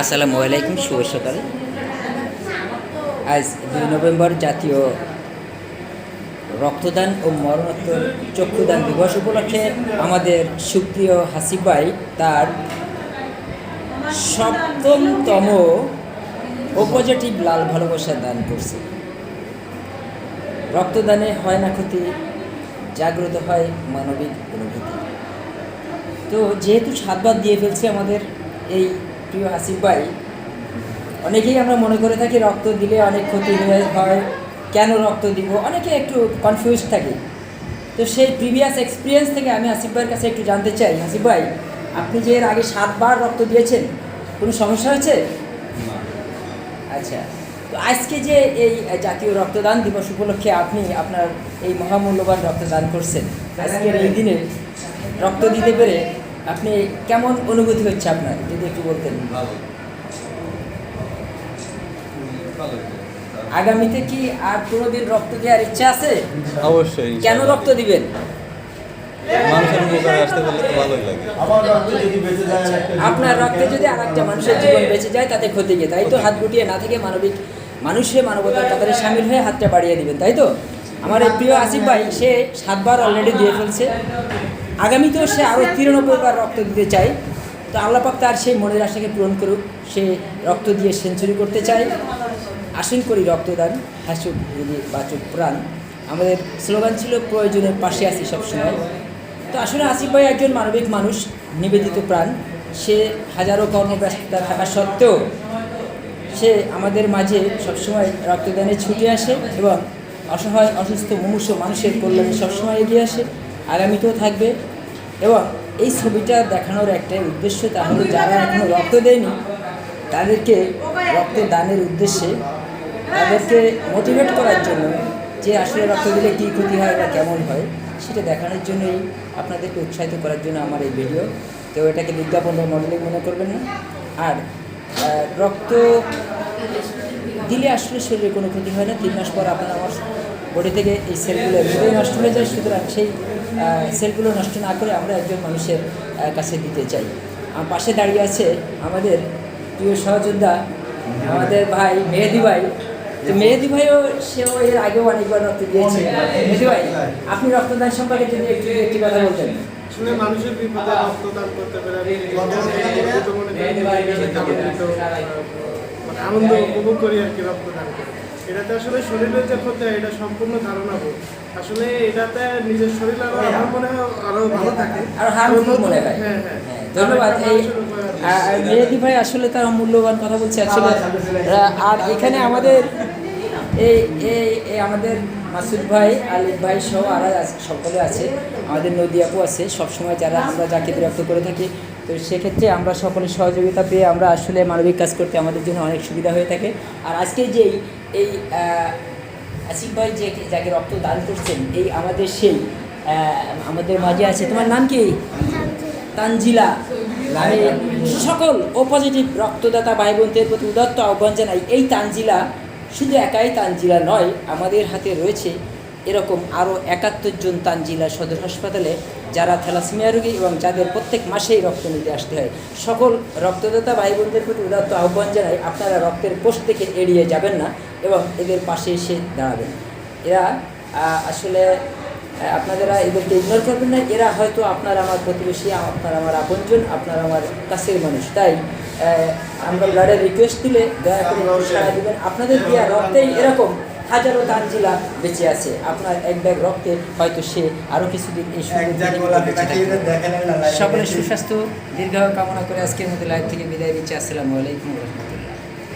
আসসালামু আলাইকুম, শুভ সকাল। আজ 2 নভেম্বর জাতীয় রক্তদান ও মরণোত্তর চক্ষুদান দিবস উপলক্ষে আমাদের সুপ্রিয় হাসিব ভাই তার 7তম ও পজিটিভ লাল ভালোবাসা দান করছে। রক্তদানে হয় না ক্ষতি, জাগ্রত হয় মানবিক অনুভূতি। তো যেহেতু 7বার দিয়ে ফেলছে আমাদের এই প্রিয় হাসিব ভাই, অনেকেই আমরা মনে করে থাকি রক্ত দিলে অনেক ক্ষতি হয়, কেন রক্ত দিব, অনেকে একটু কনফিউজ থাকে। তো সেই প্রিভিয়াস এক্সপিরিয়েন্স থেকে আমি হাসিব ভাইয়ের কাছে একটু জানতে চাই, হাসিব ভাই আপনি যে এর আগে 7বার রক্ত দিয়েছেন, কোনো সমস্যা হয়েছে? আচ্ছা, তো আজকে যে এই জাতীয় রক্তদান দিবস উপলক্ষে আপনি আপনার এই মহামূল্যবান রক্তদান করছেন, আজকের এই দিনে রক্ত দিতে পেরে আপনি কেমন অনুভূতি হচ্ছে আপনার, যদি একটু বলতেন। আগামীতে কি আর কোনোদিন রক্ত দেওয়ার ইচ্ছা আছে? অবশ্যই। কেন রক্ত দিবেন? মানুষের উপকারে আসতে পারলে তো ভালোই লাগে। আপনার রক্তে যদি আরেকটা মানুষের জীবন বেঁচে যায় তাতে ক্ষতি কি, তাই তো? হাত গুটিয়ে না থেকে মানবতার কাতারে সামিল হয়ে হাতটা বাড়িয়ে দিবেন, তাই তো? আমার এই প্রিয় আসিফ ভাই সে 7বার অলরেডি দিয়ে ফেলছে, আগামীতেও সে আরও 93বার রক্ত দিতে চায়। তো আল্লাহ পাক তার সেই মনের আশাকে পূরণ করুক, সে রক্ত দিয়ে সেঞ্চুরি করতে চায়। আসুন করি রক্তদান, হাসুক যদি বাচুক প্রাণ। আমাদের স্লোগান ছিল প্রয়োজনের পাশে আছি সবসময়। তো আসলে আসিফ ভাই একজন মানবিক মানুষ, নিবেদিত প্রাণ। সে হাজারো কর্মব্যস্ততা থাকা সত্ত্বেও সে আমাদের মাঝে সবসময় রক্তদানে ছুটে আসে এবং অসহায় অসুস্থ মুমূর্ষু মানুষের কল্যাণে সবসময় এগিয়ে আসে, আগামীতেও থাকবে। এবং এই ছবিটা দেখানোর একটাই উদ্দেশ্য, তা হলো যারা এখনও রক্ত দেয়নি তাদেরকে রক্তদানের উদ্দেশ্যে তাদেরকে মোটিভেট করার জন্য, যে আসলে রক্ত দিলে কী ক্ষতি হয় বা কেমন হয় সেটা দেখানোর জন্যই, আপনাদেরকে উৎসাহিত করার জন্য আমার এই ভিডিও। তো এটাকে বিজ্ঞাপন বা মডেলিং মনে করবেন না। আর রক্ত দিলে আসলে শরীরে কোনো ক্ষতি হয় না। 3 মাস পর আপনার আমার বডি থেকে এই সেলগুলো এমনিতেই নষ্ট হয়ে যায়, সুতরাং সেই সেলগুলো নষ্ট না করে আমরা একজন মানুষের কাছে দিতে চাই। আমার পাশে দাঁড়িয়ে আছে আমাদের প্রিয় সহযোদ্ধা, আমাদের ভাই মেহেদি ভাই। তো মেহেদি ভাইও সেও এর আগেও অনেকবার রক্ত দিয়েছে। মেহেদি ভাই, আপনি রক্তদান সম্পর্কে যদি একটি কথা বলতেন। আসলে মানুষের বিপদে রক্তদান করতে পেরে মানে আনন্দ উপভোগ করি আর কি। রক্তদান করি, এটাতে আসলে শরীরের যে ক্ষতি হয় এটা সম্পূর্ণ ধারণা ভুল। আসলে এটাতে নিজের শরীর আমার মনে হয় আরো ভালো থাকে, আর হার্মফুল মনে হয়। হ্যাঁ হ্যাঁ, ধন্যবাদ। এই মেহেদি ভাই আসলে তার মূল্যবান কথা বলছে আসলে। আর এখানে আমাদের এই আমাদের মাসুদ ভাই, আলিফ ভাই সহ আরা সকলে আছে, আমাদের নদী আপু আছে, সবসময় যারা আমরা যাকে বিরক্ত করে থাকি। তো সেক্ষেত্রে আমরা সকলের সহযোগিতা পেয়ে আমরা আসলে মানবিক কাজ করতে আমাদের জন্য অনেক সুবিধা হয়ে থাকে। আর আজকে যেই এই আসিফ ভাই যাকে রক্ত দান করছেন, এই আমাদের সেই আমাদের মাঝে আছে। তোমার নাম কি? তানজিলা। আমি সকল ও পজিটিভ রক্তদাতা ভাই বোনদের প্রতি উদাত্ত আহ্বান জানাই, এই তানজিলা শুধু একাই তানজিলা নয়, আমাদের হাতে রয়েছে এরকম আরও 71 জন তানজিলা সদর হাসপাতালে, যারা থ্যালাসেমিয়া রোগী এবং যাদের প্রত্যেক মাসেই রক্ত নিতে আসতে হয়। সকল রক্তদাতা ভাই বোনদের প্রতি উদাত্ত আহ্বান জানাই, আপনারা রক্তের পোস্ট থেকে এড়িয়ে যাবেন না এবং এদের পাশে এসে দাঁড়াবেন। এরা আসলে আপনারা এদেরকে ইগনোর করবেন না। এরা হয়তো আপনার আমার প্রতিবেশী, আপনার আমার আপনজন, আপনার আমার কাছের মানুষ। তাই আমরা ব্লাডের রিকোয়েস্ট দিলে দয়া করে সাড়া দেবেন। আপনাদের দেওয়া রক্তেই এরকম হাজারো তানজিলা বেঁচে আছে। আপনার এক ব্যাগ রক্তে হয়তো সে আরও কিছুদিন এই সকলের সুস্বাস্থ্য দীর্ঘায়ু কামনা করে আজকের মতো লাইভ থেকে বিদায় দিচ্ছি। আসসালামু আলাইকুম ওয়া রাহমাতুল্লাহ।